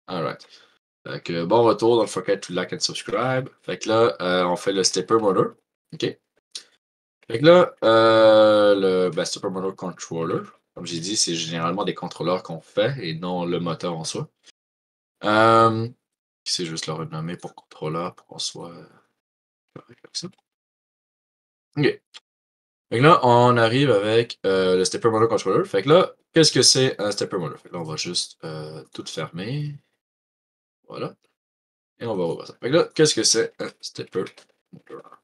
Alright. Fait que bon retour, don't forget to like and subscribe. Fait que là, on fait le stepper motor. OK? Fait que là, le stepper motor controller, comme j'ai dit, c'est généralement des contrôleurs qu'on fait et non le moteur en soi. C'est juste le renommer pour contrôleur pour qu'on soit correct avec ça. OK. Fait que là, on arrive avec le stepper motor controller. Fait que là, qu'est-ce que c'est un stepper motor? Fait que là, on va juste tout fermer. Voilà. Et on va revoir ça. Fait que là, qu'est-ce que c'est un stepper motor?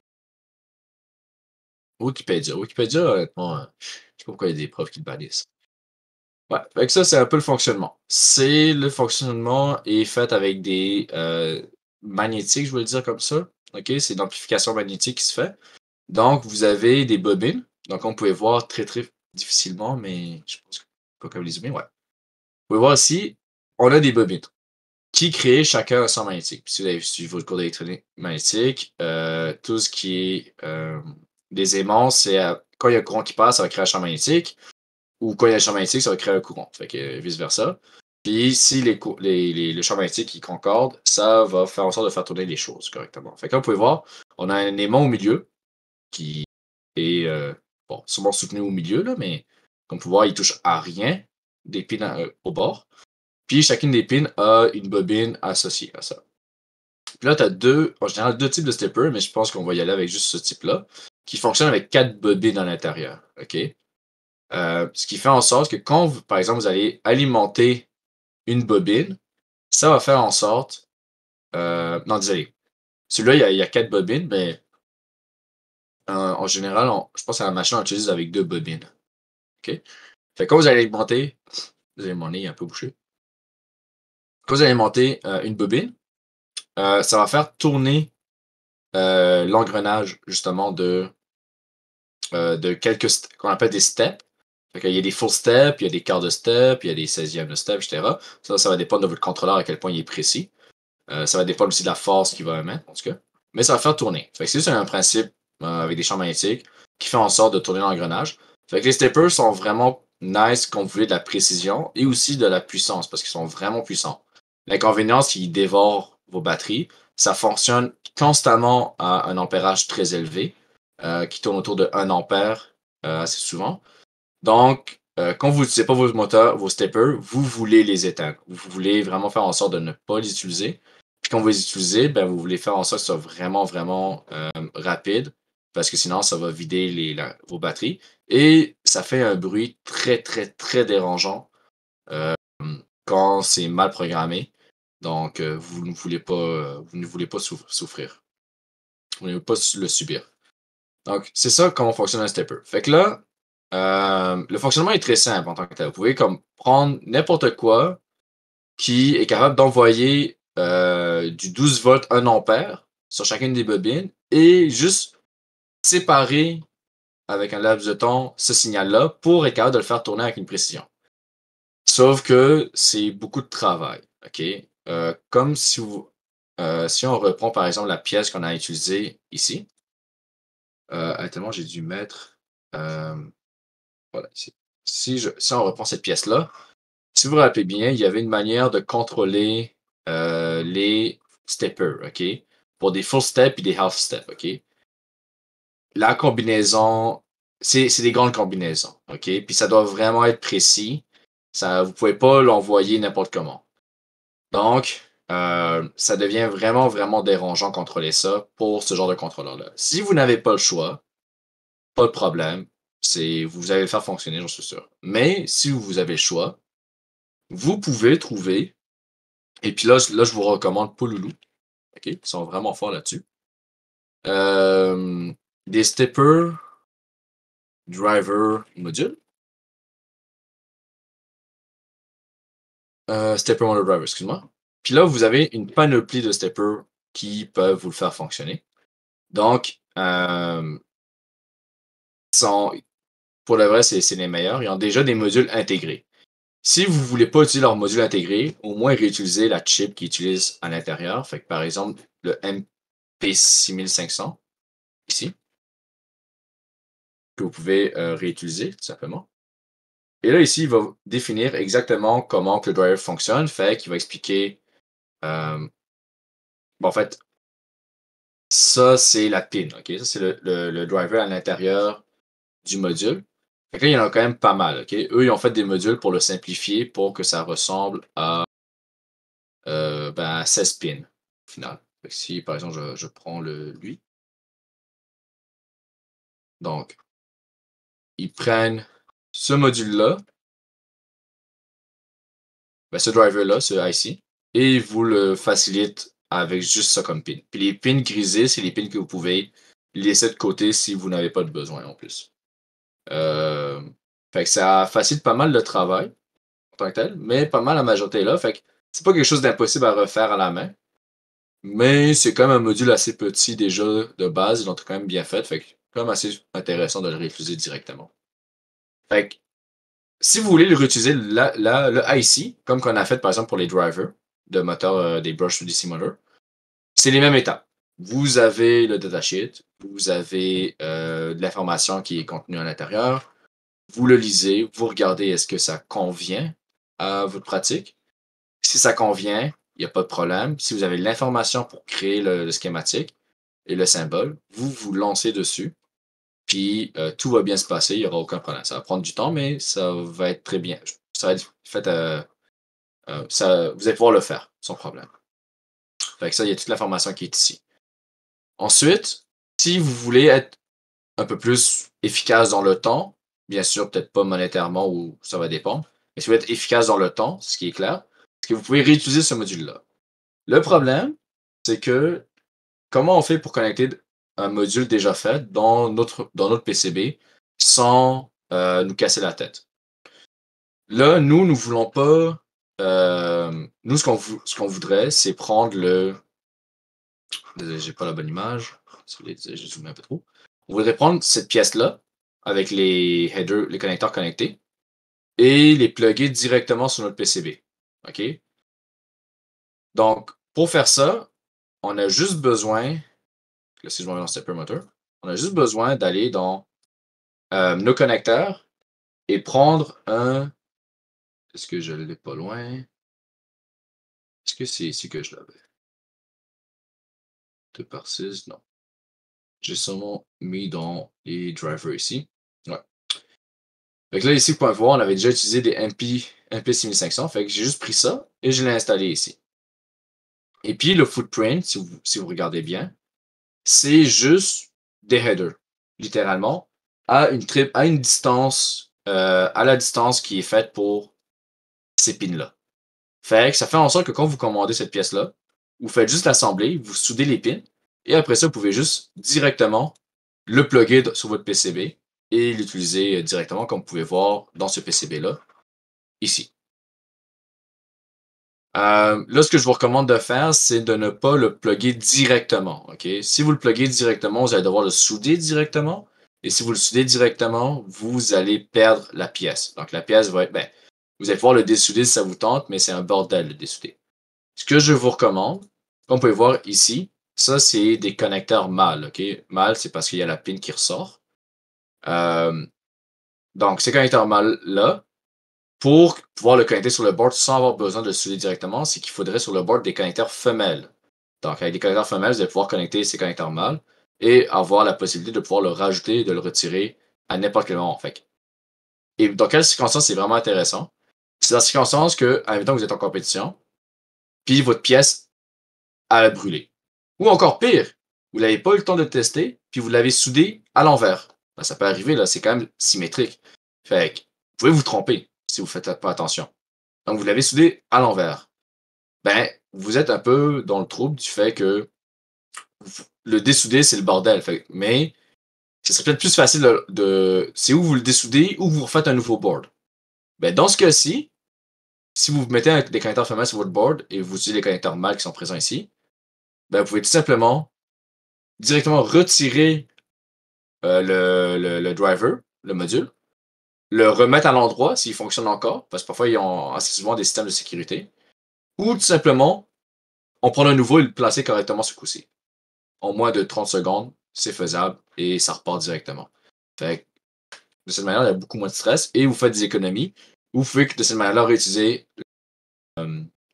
Wikipédia. Wikipédia, honnêtement, je sais pas pourquoi il y a des profs qui le bannissent. Ouais, fait que ça, c'est un peu le fonctionnement. Le fonctionnement est fait avec des magnétiques, je vais le dire comme ça. OK? C'est une amplification magnétique qui se fait. Donc, vous avez des bobines. Donc, on pouvait voir très, très difficilement, mais je pense que pas comme les zoomer, ouais. Vous pouvez voir ici, on a des bobines qui créent chacun un champ magnétique. Puis si vous avez suivi votre cours d'électronique magnétique, tout ce qui est des aimants, c'est quand il y a un courant qui passe, ça va créer un champ magnétique. Ou quand il y a un champ magnétique, ça va créer un courant. Fait que vice-versa. Puis si le champ magnétique qui concorde, ça va faire en sorte de faire tourner les choses correctement. Fait que là, vous pouvez voir, on a un aimant au milieu qui est bon, sûrement soutenu au milieu, là, mais comme vous pouvez voir, il touche à rien des pins au bord. Puis chacune des pins a une bobine associée à ça. Puis là, tu as en général deux types de steppers, mais je pense qu'on va y aller avec juste ce type-là, qui fonctionne avec quatre bobines à l'intérieur. OK? Ce qui fait en sorte que quand, par exemple, vous allez alimenter une bobine, ça va faire en sorte. Non, désolé. Celui-là, il y a quatre bobines, mais en général, je pense que la machine, on l'utilise avec deux bobines. OK? Fait que quand vous allez alimenter. Désolé, mon nez est un peu bouché. Quand vous allez alimenter une bobine, ça va faire tourner l'engrenage, justement, de quelques qu'on appelle des steps. Il y a des full steps, il y a des quarts de step, il y a des 16e de step, etc. Ça va dépendre de votre contrôleur à quel point il est précis. Ça va dépendre aussi de la force qu'il va émettre, en tout cas. Mais ça va faire tourner. C'est juste un principe avec des champs magnétiques qui fait en sorte de tourner l'engrenage. Fait que les steppers sont vraiment nice quand vous voulez de la précision et aussi de la puissance parce qu'ils sont vraiment puissants. L'inconvénient, c'est qu'ils dévorent vos batteries. Ça fonctionne constamment à un ampérage très élevé qui tourne autour de 1 ampère assez souvent. Donc, quand vous n'utilisez pas vos moteurs, vos steppers, vous voulez les éteindre. Vous voulez vraiment faire en sorte de ne pas les utiliser. Puis quand vous les utilisez, ben, vous voulez faire en sorte que ce soit vraiment, vraiment rapide. Parce que sinon, ça va vider vos batteries. Et ça fait un bruit très, très, très dérangeant quand c'est mal programmé. Donc, vous ne voulez pas souffrir. Vous ne voulez pas le subir. Donc, c'est ça comment fonctionne un stepper. Fait que là, le fonctionnement est très simple en tant que tel. Vous pouvez comme prendre n'importe quoi qui est capable d'envoyer du 12 volts 1 ampère sur chacune des bobines et juste séparer avec un laps de temps ce signal-là pour être capable de le faire tourner avec une précision. Sauf que c'est beaucoup de travail. OK? Comme si on reprend par exemple la pièce qu'on a utilisée ici. Attends, j'ai dû mettre. Voilà, ici. Si on reprend cette pièce-là, si vous vous rappelez bien, il y avait une manière de contrôler les steppers, OK? Pour des full steps et des half steps, OK? La combinaison, c'est des grandes combinaisons, OK? Puis ça doit vraiment être précis. Vous ne pouvez pas l'envoyer n'importe comment. Donc, ça devient vraiment, vraiment dérangeant de contrôler ça pour ce genre de contrôleur-là. Si vous n'avez pas le choix, pas de problème. Vous allez le faire fonctionner, j'en suis sûr. Mais si vous avez le choix, vous pouvez trouver, et puis là je vous recommande Pouloulou, OK? Ils sont vraiment forts là-dessus. Euh, des stepper driver module. Stepper motor driver, excuse-moi. Puis là, vous avez une panoplie de steppers qui peuvent vous le faire fonctionner. Donc, pour le vrai, c'est les meilleurs. Ils ont déjà des modules intégrés. Si vous ne voulez pas utiliser leur module intégré, au moins réutiliser la chip qu'ils utilisent à l'intérieur. Fait que par exemple, le MP6500, ici, que vous pouvez réutiliser tout simplement. Et là, ici, il va définir exactement comment que le driver fonctionne. Fait qu'il va expliquer Euh, bon, en fait, ça, c'est la pin. OK? Ça, c'est le driver à l'intérieur du module. Fait que là, il y en a quand même pas mal. OK? Eux, ils ont fait des modules pour le simplifier pour que ça ressemble à, 16 pins au final. Fait que si, par exemple, je prends lui, donc, ils prennent ce module-là, ce driver-là, ce IC, et ils vous le facilitent avec juste ça comme pin. Puis les pins grisés, c'est les pins que vous pouvez laisser de côté si vous n'avez pas de besoin en plus. Euh, Fait que ça facilite pas mal le travail en tant que tel, mais pas mal la majorité est là. Fait que c'est pas quelque chose d'impossible à refaire à la main. Mais c'est quand même un module assez petit déjà de base. Ils l'ont quand même bien fait. Fait que c'est quand même assez intéressant de le réutiliser directement. Fait que si vous voulez le réutiliser le IC, comme qu'on a fait par exemple pour les drivers de moteur des Brush DC Motor, c'est les mêmes étapes. Vous avez le datasheet, vous avez de l'information qui est contenue à l'intérieur, vous le lisez, vous regardez est-ce que ça convient à votre pratique. Si ça convient, il n'y a pas de problème. Si vous avez l'information pour créer le schématique et le symbole, vous vous lancez dessus, puis tout va bien se passer, il n'y aura aucun problème. Ça va prendre du temps, mais ça va être très bien. Ça va être fait, vous allez pouvoir le faire sans problème. Fait que ça, il y a toute l'information qui est ici. Ensuite, si vous voulez être un peu plus efficace dans le temps, bien sûr, peut-être pas monétairement ou ça va dépendre, mais si vous voulez être efficace dans le temps, ce qui est clair, c'est que vous pouvez réutiliser ce module-là. Le problème, c'est que comment on fait pour connecter un module déjà fait dans notre PCB sans nous casser la tête? Là, nous ne voulons pas. Nous, ce qu'on voudrait, c'est prendre le. Désolé, j'ai pas la bonne image. J'ai zoomé un peu trop. On voudrait prendre cette pièce-là avec les headers, les connecteurs connectés et les plugger directement sur notre PCB. OK? Donc, pour faire ça, on a juste besoin. Là, si je m'en vais dans Stepper Motor, on a juste besoin d'aller dans nos connecteurs et prendre un. Est-ce que je l'ai pas loin? Est-ce que c'est ici que je l'avais? 2 par 6, non. J'ai seulement mis dans les drivers ici. Ouais. Fait que là, ici, vous pouvez voir, on avait déjà utilisé des MP6500. Fait que j'ai juste pris ça et je l'ai installé ici. Et puis, le footprint, si vous regardez bien, c'est juste des headers, littéralement, à une distance, à la distance qui est faite pour ces pins-là. Fait que ça fait en sorte que quand vous commandez cette pièce-là, vous faites juste l'assembler, vous soudez les pins, et après ça, vous pouvez juste directement le plugger sur votre PCB et l'utiliser directement, comme vous pouvez voir dans ce PCB-là, ici. Là, ce que je vous recommande de faire, c'est de ne pas le plugger directement. OK? Si vous le pluguez directement, vous allez devoir le souder directement. Et si vous le soudez directement, vous allez perdre la pièce. Donc, la pièce va être. Vous allez pouvoir le dessouder si ça vous tente, mais c'est un bordel de dessouder. Ce que je vous recommande, comme vous pouvez voir ici, ça, c'est des connecteurs mâles. OK? Mâles, c'est parce qu'il y a la pin qui ressort. Euh, donc, ces connecteurs mâles-là, pour pouvoir le connecter sur le board sans avoir besoin de le souder directement, c'est qu'il faudrait sur le board des connecteurs femelles. Donc, avec des connecteurs femelles, vous allez pouvoir connecter ces connecteurs mâles et avoir la possibilité de pouvoir le rajouter et de le retirer à n'importe quel moment. Et dans quelles circonstances c'est vraiment intéressant? C'est dans la circonstance que, admettons que vous êtes en compétition, puis votre pièce a brûlé. Ou encore pire, vous n'avez pas eu le temps de le tester, puis vous l'avez soudé à l'envers. Ben, ça peut arriver, là, c'est quand même symétrique. Fait que, vous pouvez vous tromper si vous ne faites pas attention. Donc, vous l'avez soudé à l'envers. Ben, vous êtes un peu dans le trouble du fait que le dessouder, c'est le bordel. Mais ce serait peut-être plus facile c'est où vous le dessoudez ou vous refaites un nouveau board. Ben, dans ce cas-ci, si vous mettez des connecteurs femelles sur votre board et vous utilisez les connecteurs mâles qui sont présents ici, ben, vous pouvez tout simplement directement retirer le driver, le module, le remettre à l'endroit s'il fonctionne encore, parce que parfois ils ont assez souvent des systèmes de sécurité, ou tout simplement on prend un nouveau et le placer correctement sur le coup-ci. En moins de 30 secondes, c'est faisable et ça repart directement. Fait que, de cette manière, il y a beaucoup moins de stress et vous faites des économies. Vous pouvez de cette manière-là réutiliser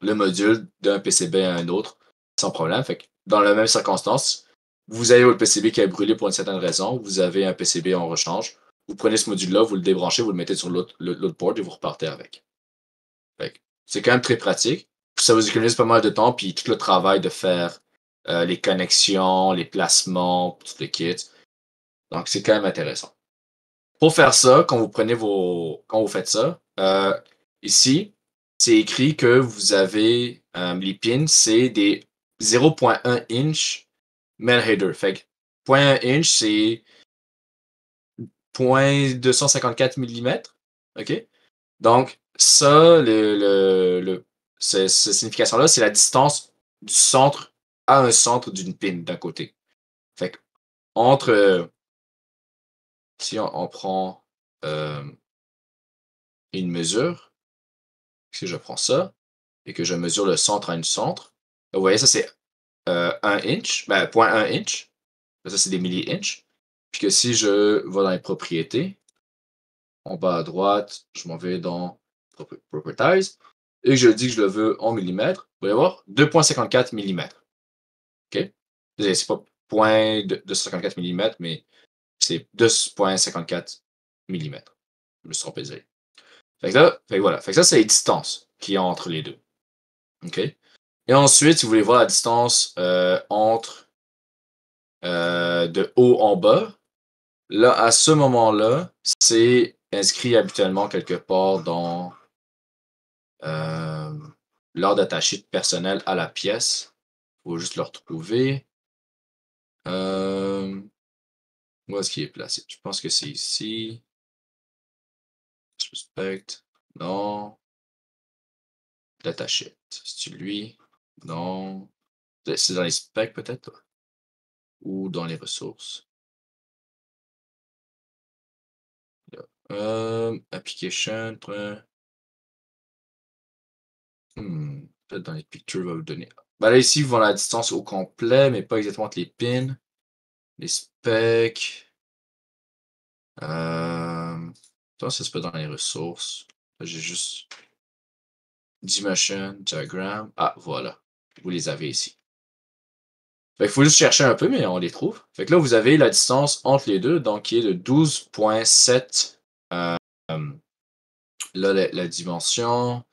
le module d'un PCB à un autre sans problème. Fait que dans la même circonstance, vous avez votre PCB qui a brûlé pour une certaine raison, vous avez un PCB en rechange, vous prenez ce module-là, vous le débranchez, vous le mettez sur l'autre board et vous repartez avec. Fait que c'est quand même très pratique. Ça vous économise pas mal de temps, puis tout le travail de faire les connexions, les placements, tout le kit. Donc c'est quand même intéressant. Pour faire ça, quand vous faites ça, ici, c'est écrit que vous avez les pins, c'est des 0.1 inch male header. Fait que 0.1 inch, c'est 0.254 mm. OK? Donc, ça, cette signification-là, c'est la distance du centre à un centre d'une pin d'un côté. Fait que entre, si on prend une mesure, si je prends ça et que je mesure le centre à une centre, vous voyez, ça c'est 1 inch, ben, 0.1 inch. Ça c'est des milli-inch. Puis que si je vais dans les propriétés, en bas à droite, je m'en vais dans Properties et que je dis que je le veux en millimètres, vous allez voir 2.54 mm. OK? C'est pas 0.254 mm, mais c'est 2.54 mm. Je me suis trompé, désolé. Fait que là, voilà. Fait que ça, c'est les distances qu'il y a entre les deux. OK? Et ensuite, si vous voulez voir la distance entre de haut en bas, là, à ce moment-là, c'est inscrit habituellement quelque part dans l'ordre attaché de personnel à la pièce. Il faut juste le retrouver. Où est-ce qu'il est placé? Je pense que c'est ici. Suspect. Non. Datasheet. C'est lui? Non. C'est dans les specs peut-être? Ou dans les ressources? Application. Peut-être dans les pictures, va vous donner. Ben là, ici, ils vont la distance au complet, mais pas exactement entre les pins. Les specs. Ça se peut dans les ressources. J'ai juste Dimension, Diagram. Ah, voilà. Vous les avez ici. Fait qu'il faut juste chercher un peu, mais on les trouve. Fait que là, vous avez la distance entre les deux, donc qui est de 12.7. Là, la dimension,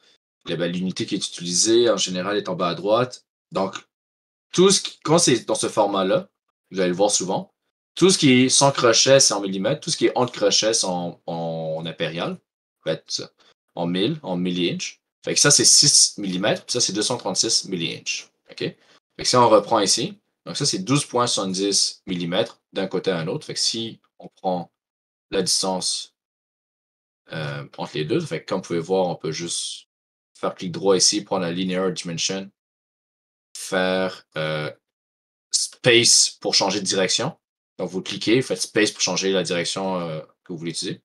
l'unité qui est utilisée, en général, est en bas à droite. Donc, quand c'est dans ce format-là, vous allez le voir souvent, tout ce qui est sans crochet, c'est en millimètres. Tout ce qui est entre crochets, c'est en impérial. En fait, en milli-inch. Fait que ça, c'est 6 mm, puis ça, c'est 236 milli-inch. OK? Fait que si on reprend ici, donc ça, c'est 12.70 mm d'un côté à un autre. Fait que si on prend la distance entre les deux, fait que comme vous pouvez voir, on peut juste faire clic droit ici, prendre la linear dimension, faire space pour changer de direction. Donc, vous cliquez, faites space pour changer la direction que vous voulez utiliser.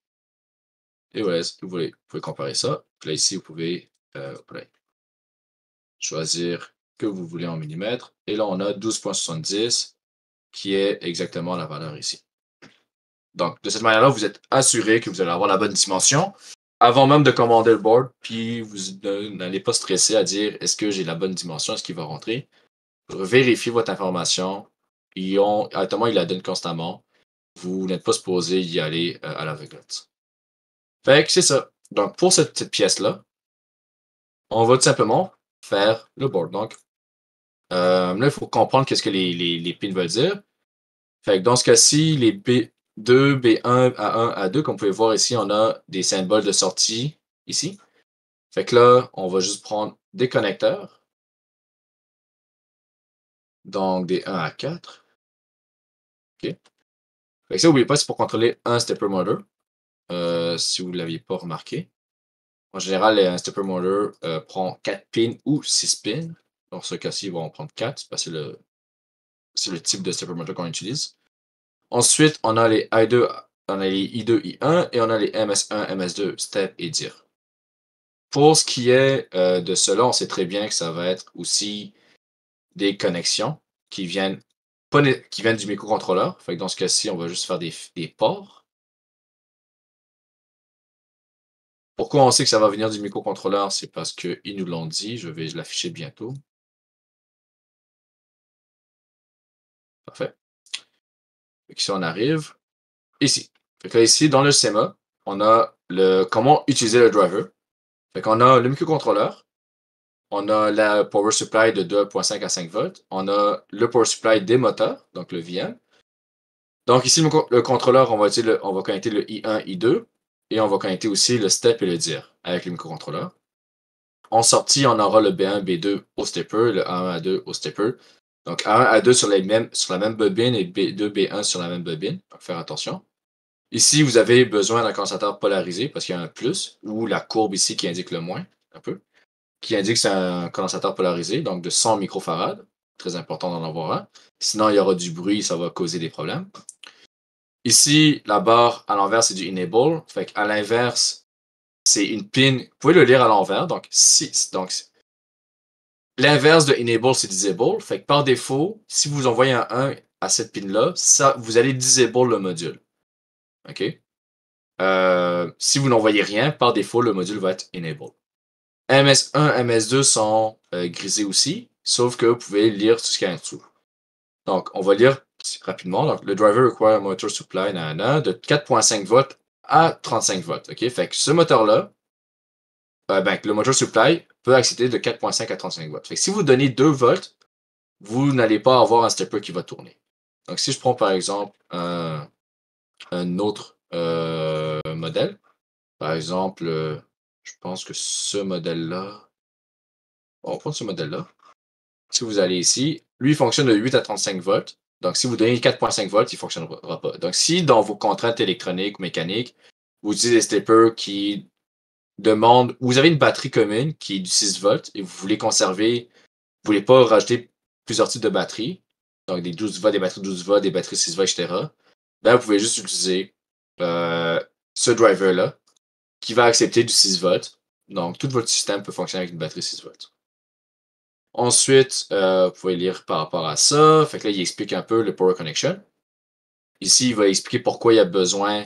Et voilà, si vous pouvez comparer ça. Puis là, ici, vous pouvez choisir que vous voulez en millimètres. Et là, on a 12.70 qui est exactement la valeur ici. Donc, de cette manière-là, vous êtes assuré que vous allez avoir la bonne dimension avant même de commander le board. Puis, vous n'allez pas stresser à dire est-ce que j'ai la bonne dimension, est-ce qu'il va rentrer. Vérifiez votre information. Directement, ils la donnent constamment. Vous n'êtes pas supposé y aller à l'aveuglette. Fait que c'est ça. Donc, pour cette pièce-là, on va tout simplement faire le board. Donc, là, il faut comprendre qu'est-ce que les pins veulent dire. Fait que dans ce cas-ci, les B2, B1, A1, A2, comme vous pouvez voir ici, on a des symboles de sortie ici. Fait que là, on va juste prendre des connecteurs. Donc, des 1 à 4. OK. Fait que ça, n'oubliez pas, c'est pour contrôler un stepper motor. Si vous ne l'aviez pas remarqué. En général, un stepper motor prend 4 pins ou 6 pins. Dans ce cas-ci, ils vont en prendre 4 parce que c'est le type de stepper motor qu'on utilise. Ensuite, on a les I2, on a les I2, I1 et on a les MS1, MS2, step et dir. Pour ce qui est de cela, on sait très bien que ça va être aussi des connexions qui viennent, qui viennent du microcontrôleur. Fait que dans ce cas-ci, on va juste faire des ports. Pourquoi on sait que ça va venir du microcontrôleur? C'est parce qu'ils nous l'ont dit. Je vais l'afficher bientôt. Parfait. Fait ici, on arrive ici. Fait que là, ici, dans le schéma, on a comment utiliser le driver. Fait qu'on a le microcontrôleur. On a la power supply de 2.5 à 5 volts. On a le power supply des moteurs, donc le VM. Donc ici, le contrôleur, on va connecter le I1, I2, et on va connecter aussi le step et le dir avec le microcontrôleur. En sortie, on aura le B1, B2 au stepper, le A1, A2 au stepper. Donc A1, A2 sur la même bobine et B2, B1 sur la même bobine. Donc faire attention. Ici, vous avez besoin d'un condensateur polarisé parce qu'il y a un plus, ou la courbe ici qui indique le moins, un peu, qui indique que c'est un condensateur polarisé, donc de 100 microfarads. Très important d'en avoir un. Sinon, il y aura du bruit, ça va causer des problèmes. Ici, la barre à l'envers, c'est du enable. Fait qu'à l'inverse, c'est une pin. Vous pouvez le lire à l'envers. Donc, l'inverse de enable, c'est disable. Fait que par défaut, si vous envoyez un 1 à cette pin-là, vous allez disable le module. OK? Si vous n'envoyez rien, par défaut, le module va être enable. MS1, MS2 sont grisés aussi, sauf que vous pouvez lire tout ce qu'il y a en dessous. Donc, on va lire rapidement. Donc, le driver require motor supply de 4.5 volts à 35 volts. OK? Fait que ce moteur-là, le motor supply peut accepter de 4.5 à 35 volts. Fait que si vous donnez 2 volts, vous n'allez pas avoir un stepper qui va tourner. Donc, si je prends par exemple un autre modèle, par exemple, je pense que ce modèle-là, on va prendre ce modèle-là. Si vous allez ici, lui, il fonctionne de 8 à 35 volts. Donc, si vous donnez 4.5 volts, il ne fonctionnera pas. Donc, si dans vos contraintes électroniques ou mécaniques, vous utilisez des steppers qui demandent, vous avez une batterie commune qui est du 6 volts et vous voulez conserver, vous ne voulez pas rajouter plusieurs types de batteries, donc des 12 volts, des batteries 12 volts, des batteries 6 volts, etc., ben, vous pouvez juste utiliser ce driver-là qui va accepter du 6 volts. Donc, tout votre système peut fonctionner avec une batterie 6 volts. Ensuite, vous pouvez lire par rapport à ça. Fait que là, il explique un peu le Power Connection. Ici, il va expliquer pourquoi il y a besoin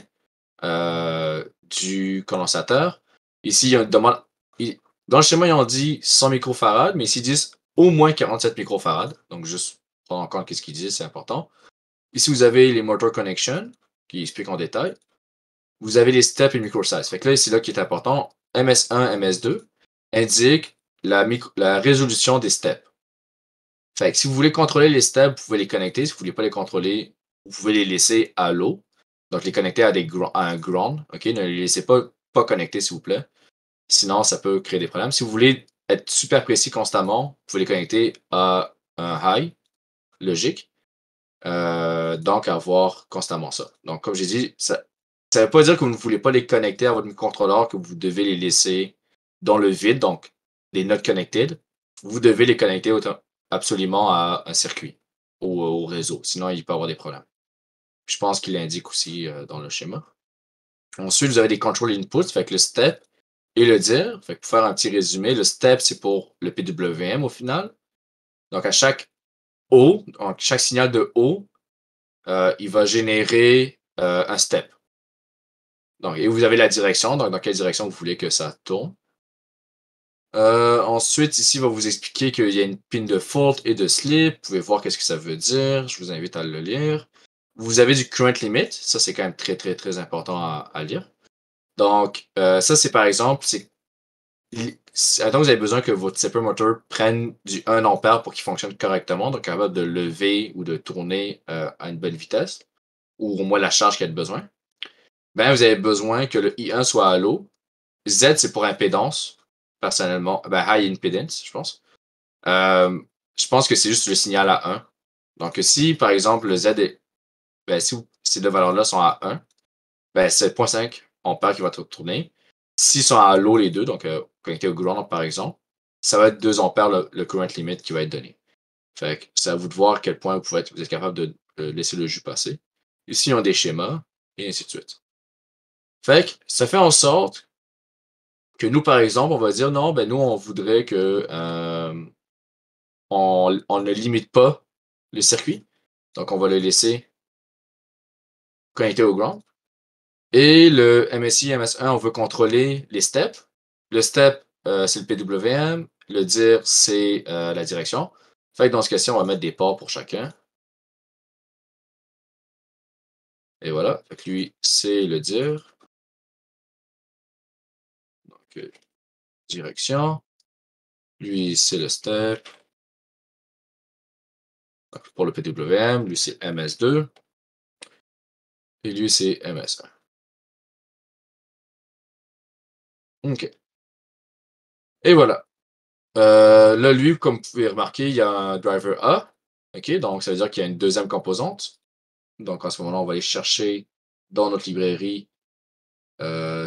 du condensateur. Ici, il y a une demande. Dans le schéma, ils ont dit 100 microfarads, mais ici, ils disent au moins 47 microfarads. Donc, juste prendre en compte ce qu'ils disent, c'est important. Ici, vous avez les Motor Connection, qui expliquent en détail. Vous avez les steps et le microsize. Fait que là, c'est là qui est important. MS1, MS2 indique la résolution des steps. Fait que si vous voulez contrôler les steps, vous pouvez les connecter. Si vous ne voulez pas les contrôler, vous pouvez les laisser à l'eau. Donc, les connecter à un ground. OK? Ne les laissez pas connectés, s'il vous plaît. Sinon, ça peut créer des problèmes. Si vous voulez être super précis constamment, vous pouvez les connecter à un high logique. Donc, avoir constamment ça. Donc, comme j'ai dit, ça ne veut pas dire que vous ne voulez pas les connecter à votre microcontrôleur, que vous devez les laisser dans le vide, donc les not connected. Vous devez les connecter absolument à un circuit, au réseau. Sinon, il peut y avoir des problèmes. Je pense qu'il l'indique aussi dans le schéma. Ensuite, vous avez des control inputs, fait que le step et le dir. Fait que pour faire un petit résumé, le step, c'est pour le PWM au final. Donc, à chaque O, donc chaque signal de O, il va générer un step. Donc, et vous avez la direction, donc dans quelle direction vous voulez que ça tourne. Ensuite, ici, il va vous expliquer qu'il y a une pin de fault et de slip. Vous pouvez voir qu'est-ce que ça veut dire. Je vous invite à le lire. Vous avez du current limit. Ça, c'est quand même très, très, très important à lire. Donc, ça, c'est par exemple, attends, vous avez besoin que votre stepper motor prenne du 1 ampère pour qu'il fonctionne correctement, donc capable de lever ou de tourner à une bonne vitesse, ou au moins la charge qu'il a besoin. Ben, vous avez besoin que le I1 soit à l'eau. Z, c'est pour impédance, personnellement. Ben, high impedance, je pense. Je pense que c'est juste le signal à 1. Donc, si, par exemple, le Z est. Ben, si ces deux valeurs-là sont à 1, ben, c'est 7.5 ampères qui va tourner. S'ils sont à l'eau, les deux, donc connectés au ground, par exemple, ça va être 2 ampères le current limit qui va être donné. Fait que c'est à vous de voir à quel point vous êtes capable de laisser le jus passer. Ici, ils ont des schémas, et ainsi de suite. Fait que ça fait en sorte que nous, par exemple, on va dire non, ben nous, on voudrait que on ne limite pas le circuit. Donc, on va le laisser connecté au ground. Et le MSI, MS1, on veut contrôler les steps. Le step, c'est le PWM. Le dir, c'est la direction. Fait que dans ce cas-ci, on va mettre des ports pour chacun. Et voilà. Fait que lui, c'est le dir. Donc, direction. Lui, c'est le step. Donc, pour le PWM, lui, c'est MS2. Et lui, c'est MS1. OK. Et voilà. Là, lui, comme vous pouvez remarquer, il y a un driver A. OK, donc ça veut dire qu'il y a une deuxième composante. Donc, en ce moment-là, on va aller chercher dans notre librairie.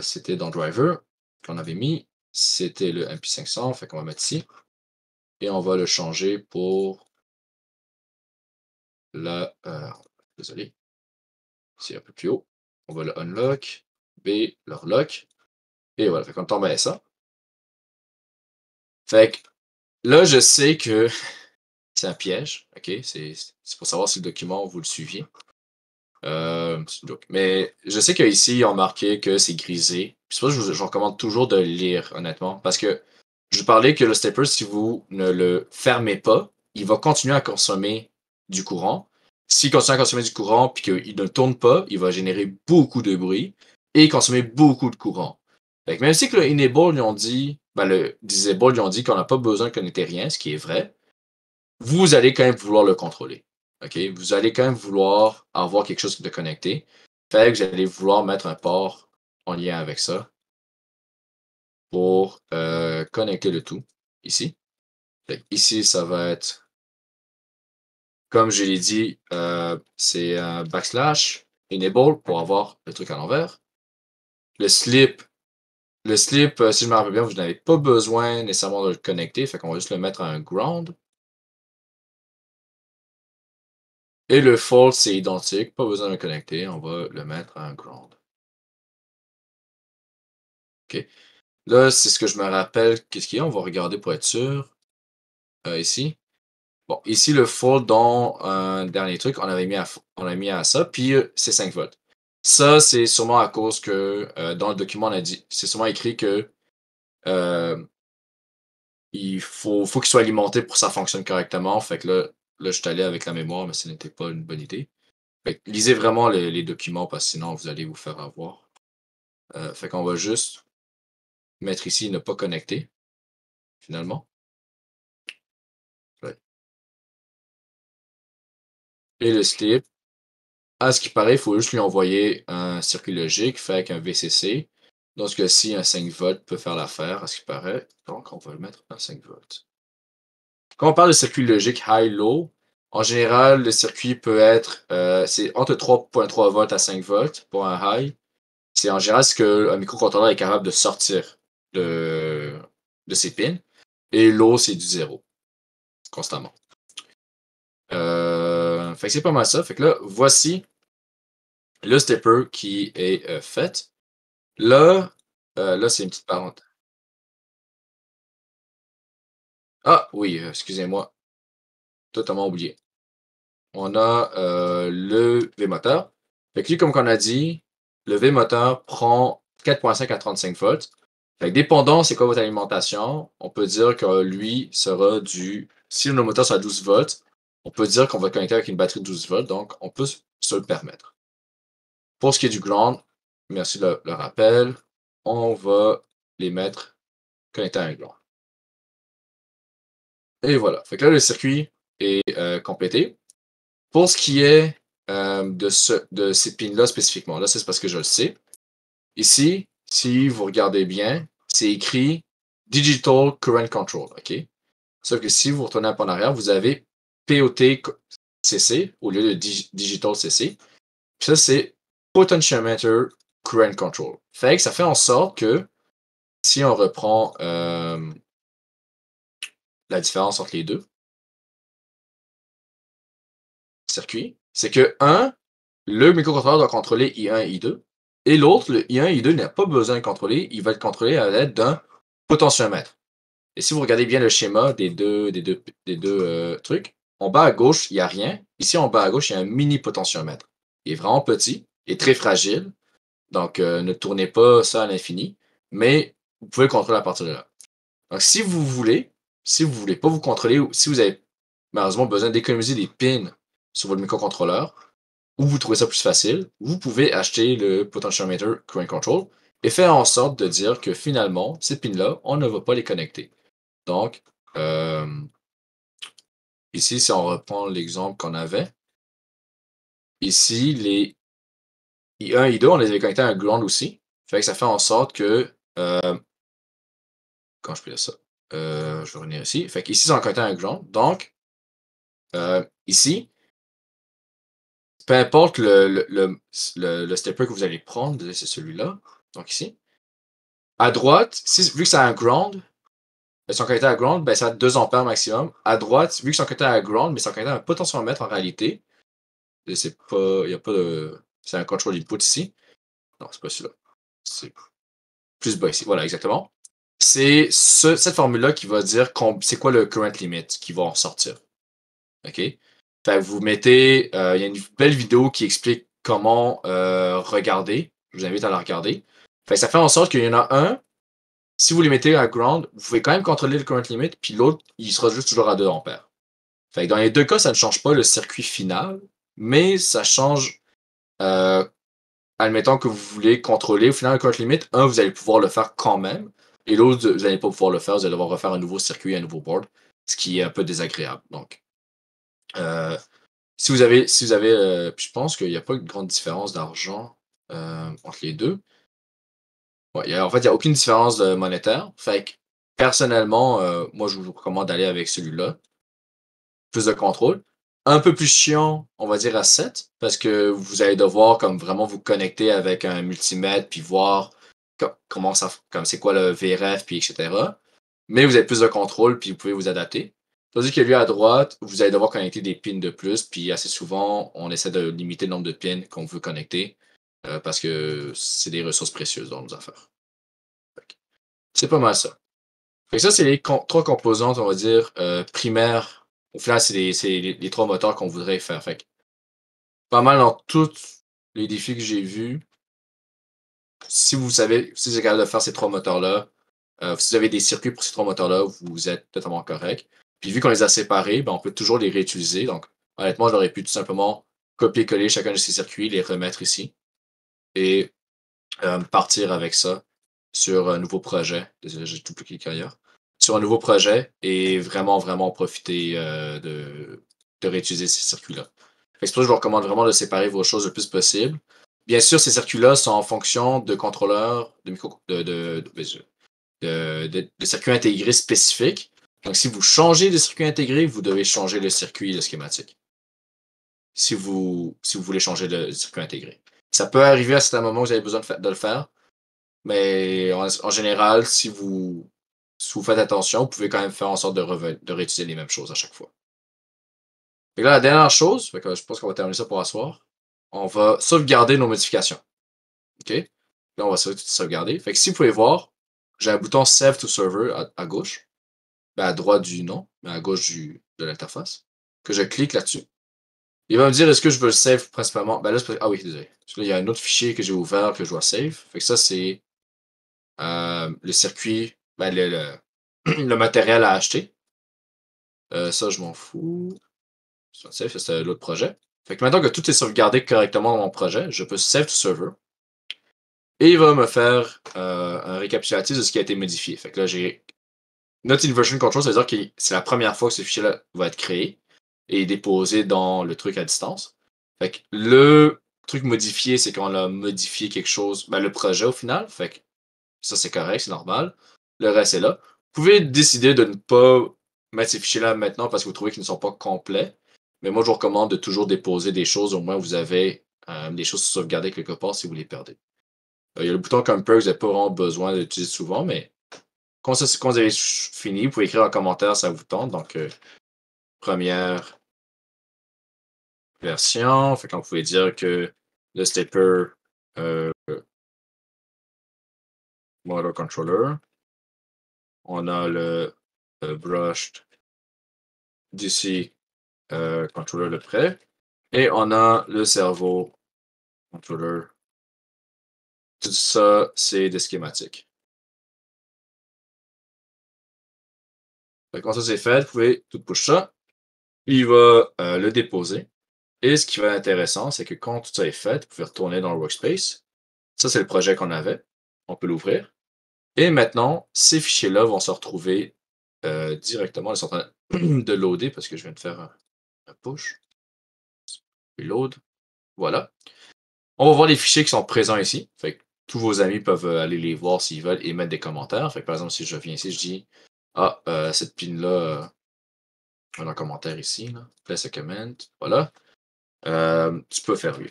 C'était dans driver qu'on avait mis. C'était le MP500, fait qu'on va mettre ici. Et on va le changer pour la. Désolé, c'est un peu plus haut. On va le unlock. B, le relock. Et voilà, fait qu'on tombe à ça. Fait que là, je sais que c'est un piège. OK? C'est pour savoir si le document, vous le suiviez. C'est une joke. Mais je sais qu'ici, ils ont marqué que c'est grisé. C'est pour ça que je vous recommande toujours de le lire, honnêtement. Parce que je vous parlais que le stepper, si vous ne le fermez pas, il va continuer à consommer du courant. S'il continue à consommer du courant puis qu'il ne tourne pas, il va générer beaucoup de bruit et consommer beaucoup de courant. Fait que même si que le enable, ils ont dit, ben le disable, ils ont dit qu'on n'a pas besoin de connecter rien, ce qui est vrai, vous allez quand même vouloir le contrôler. OK? Vous allez quand même vouloir avoir quelque chose de connecté. Fait que vous allez vouloir mettre un port en lien avec ça pour connecter le tout ici. Fait que ici, ça va être, comme je l'ai dit, c'est un backslash enable pour avoir le truc à l'envers. Le slip, si je me rappelle bien, vous n'avez pas besoin nécessairement de le connecter. Fait qu'on va juste le mettre à un ground. Et le fault, c'est identique, pas besoin de le connecter, on va le mettre à un ground. OK. Là, c'est ce que je me rappelle. Qu'est-ce qu'il y a? On va regarder pour être sûr. Ici. Bon, ici, le fault dans un dernier truc, on a mis à ça, puis c'est 5 volts. Ça, c'est sûrement à cause que dans le document, on a dit, c'est sûrement écrit que euh, il faut qu'il soit alimenté pour que ça fonctionne correctement. Fait que là, je suis allé avec la mémoire, mais ce n'était pas une bonne idée. Fait que lisez vraiment les documents parce que sinon vous allez vous faire avoir. Fait qu'on va juste mettre ici ne pas connecter, finalement. Ouais. Et le slip, à ce qui paraît, il faut juste lui envoyer un circuit logique fait avec un VCC. Dans ce cas-ci, un 5 volts peut faire l'affaire, à ce qui paraît. Donc, on va le mettre à 5 volts. Quand on parle de circuit logique high-low, en général, le circuit peut être c'est entre 3.3 volts à 5 volts pour un high. C'est en général ce qu'un microcontrôleur est capable de sortir de ses pins. Et low, c'est du zéro, constamment. Fait que c'est pas mal ça. Fait que là, voici le stepper qui est fait. Là, c'est une petite parenthèse. Ah oui, excusez-moi, totalement oublié. On a le V-moteur. Fait que lui, comme on a dit, le V-moteur prend 4.5 à 35 volts. Fait que dépendant c'est quoi votre alimentation, on peut dire que lui sera du. Si le moteur sera à 12 volts, on peut dire qu'on va connecter avec une batterie de 12 volts, donc on peut se le permettre. Pour ce qui est du ground, merci de le rappel, on va les mettre connectés à un ground. Et voilà. Fait que là, le circuit est complété. Pour ce qui est de ces pins-là spécifiquement, là, c'est parce que je le sais. Ici, si vous regardez bien, c'est écrit Digital Current Control. OK? Sauf que si vous retournez un peu en arrière, vous avez POT CC au lieu de Digital CC. Puis ça, c'est Potentiometer Current Control. Fait que ça fait en sorte que si on reprend la différence entre les deux circuits, c'est que le microcontrôleur doit contrôler I1 et I2, et l'autre, le I1 et I2, n'a pas besoin de contrôler, il va être contrôlé à l'aide d'un potentiomètre. Et si vous regardez bien le schéma des deux trucs, en bas à gauche, il n'y a rien. Ici, en bas à gauche, il y a un mini potentiomètre. Il est vraiment petit, il est très fragile. Donc, ne tournez pas ça à l'infini, mais vous pouvez le contrôler à partir de là. Donc, si vous voulez pas vous contrôler ou si vous avez malheureusement besoin d'économiser des pins sur votre microcontrôleur, ou vous trouvez ça plus facile, vous pouvez acheter le Potentiometer Current Control et faire en sorte de dire que finalement, ces pins-là, on ne va pas les connecter. Donc, euh, ici, si on reprend l'exemple qu'on avait, ici, les I1 et I2, on les avait connectés à un ground aussi. Fait que ça fait en sorte que, quand je peux dire ça, je vais revenir ici. Fait qu'ici, c'est connecté à un ground. Donc, ici, peu importe le stepper que vous allez prendre, c'est celui-là. Donc ici. À droite, vu que c'est un ground, son connecté à ground, ben, ça a 2 ampères maximum. À droite, vu que son connecté à ground, mais son connecté à un potentiomètre en réalité, c'est pas, il y a pas de, c'est un control input ici. Non, c'est pas celui-là. C'est plus bas ici. Voilà, exactement. C'est cette formule-là qui va dire c'est quoi le current limit qui va en sortir. OK? Fait que vous mettez, il y a une belle vidéo qui explique comment regarder. Je vous invite à la regarder. Fait que ça fait en sorte qu'il y en a un, si vous les mettez à ground, vous pouvez quand même contrôler le current limit, puis l'autre, il sera juste toujours à 2 ampères. Fait que dans les deux cas, ça ne change pas le circuit final, mais ça change, euh, admettons que vous voulez contrôler au final le current limit, un, vous allez pouvoir le faire quand même, et l'autre, vous n'allez pas pouvoir le faire, vous allez devoir refaire un nouveau circuit, un nouveau board, ce qui est un peu désagréable. Donc, euh, si vous avez je pense qu'il n'y a pas une grande différence d'argent entre les deux. Ouais, en fait, il n'y a aucune différence monétaire. Fait que, personnellement, moi, je vous recommande d'aller avec celui-là. Plus de contrôle. Un peu plus chiant, on va dire à 7, parce que vous allez devoir comme vraiment vous connecter avec un multimètre, puis voir comment ça, comme c'est quoi le VRF, puis etc. Mais vous avez plus de contrôle, puis vous pouvez vous adapter. Tandis que lui à droite, vous allez devoir connecter des pins de plus, puis assez souvent, on essaie de limiter le nombre de pins qu'on veut connecter, parce que c'est des ressources précieuses dans nos affaires. C'est pas mal ça. Fait que ça, c'est les trois composantes, on va dire, primaires. Au final, c'est les trois moteurs qu'on voudrait faire. Fait que pas mal dans tous les défis que j'ai vus, si vous êtes capable de faire ces trois moteurs-là, si vous avez des circuits pour ces trois moteurs-là, vous êtes totalement correct. Puis vu qu'on les a séparés, ben, on peut toujours les réutiliser. Donc, honnêtement, j'aurais pu tout simplement copier-coller chacun de ces circuits, les remettre ici et partir avec ça sur un nouveau projet. Désolé, j'ai tout cliqué ailleurs. Sur un nouveau projet et vraiment, vraiment profiter de réutiliser ces circuits-là. C'est pour ça que je vous recommande vraiment de séparer vos choses le plus possible. Bien sûr, ces circuits-là sont en fonction de contrôleurs, de circuits intégrés spécifiques. Donc, si vous changez de circuit intégré, vous devez changer le circuit, le schématique. Si vous voulez changer le circuit intégré. Ça peut arriver à certains moments où vous avez besoin de le faire, mais en général, si vous faites attention, vous pouvez quand même faire en sorte de réutiliser les mêmes choses à chaque fois. Et là, la dernière chose, fait que je pense qu'on va terminer ça pour asseoir. On va sauvegarder nos modifications. OK? Là, on va sauvegarder. Fait que si vous pouvez voir, j'ai un bouton Save to Server à gauche. Ben, à droite du nom, mais à gauche de l'interface. Que je clique là-dessus. Il va me dire est-ce que je veux le save principalement. Ben là, ah oui, désolé. Parce que là, il y a un autre fichier que j'ai ouvert que je dois save. Fait que ça, c'est le circuit, ben, le matériel à acheter. Ça, je m'en fous. Ça, c'est l'autre projet. Fait que maintenant que tout est sauvegardé correctement dans mon projet, je peux save to server. Et il va me faire un récapitulatif de ce qui a été modifié. Fait que là, j'ai Not in version control, ça veut dire que c'est la première fois que ce fichier-là va être créé et déposé dans le truc à distance. Fait que le truc modifié, c'est qu'on a modifié quelque chose, ben, le projet au final. Fait que ça, c'est correct, c'est normal. Le reste est là. Vous pouvez décider de ne pas mettre ces fichiers-là maintenant parce que vous trouvez qu'ils ne sont pas complets. Mais moi, je vous recommande de toujours déposer des choses. Au moins, vous avez des choses sauvegardées quelque part si vous les perdez. Il y a le bouton Compare que vous n'avez pas vraiment besoin d'utiliser souvent, mais quand vous avez fini, vous pouvez écrire en commentaire si ça vous tente. Donc, première version. Fait qu'on pouvait dire que le stepper motor controller. On a le brushed DC controller de près. Et on a le cerveau controller Tout ça, c'est des schématiques. Fait que quand ça c'est fait, vous pouvez tout push ça. Il va le déposer. Et ce qui va être intéressant, c'est que quand tout ça est fait, vous pouvez retourner dans le workspace. Ça, c'est le projet qu'on avait. On peut l'ouvrir. Et maintenant, ces fichiers-là vont se retrouver directement. Ils sont en train de loader parce que je viens de faire un push. Reload. Voilà. On va voir les fichiers qui sont présents ici. Fait que tous vos amis peuvent aller les voir s'ils veulent et mettre des commentaires. Fait que, par exemple, si je viens ici, je dis ah, cette pin-là, un commentaire ici, là. Place a comment. Voilà. Tu peux faire oui.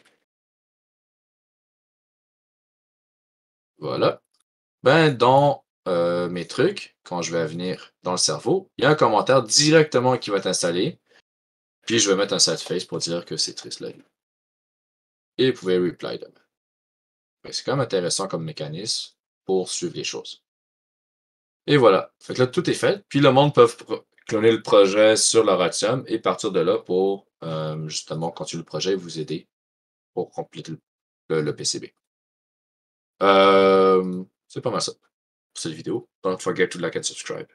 Voilà. Ben, dans mes trucs, quand je vais venir dans le cerveau, il y a un commentaire directement qui va être installé. Puis je vais mettre un sad face pour dire que c'est triste la vie. Et vous pouvez reply demain. C'est quand même intéressant comme mécanisme pour suivre les choses. Et voilà. Fait que là, tout est fait. Puis le monde peut cloner le projet sur leur Atium et partir de là pour justement continuer le projet et vous aider pour compléter le PCB. C'est pas mal ça pour cette vidéo. Don't forget to like and subscribe.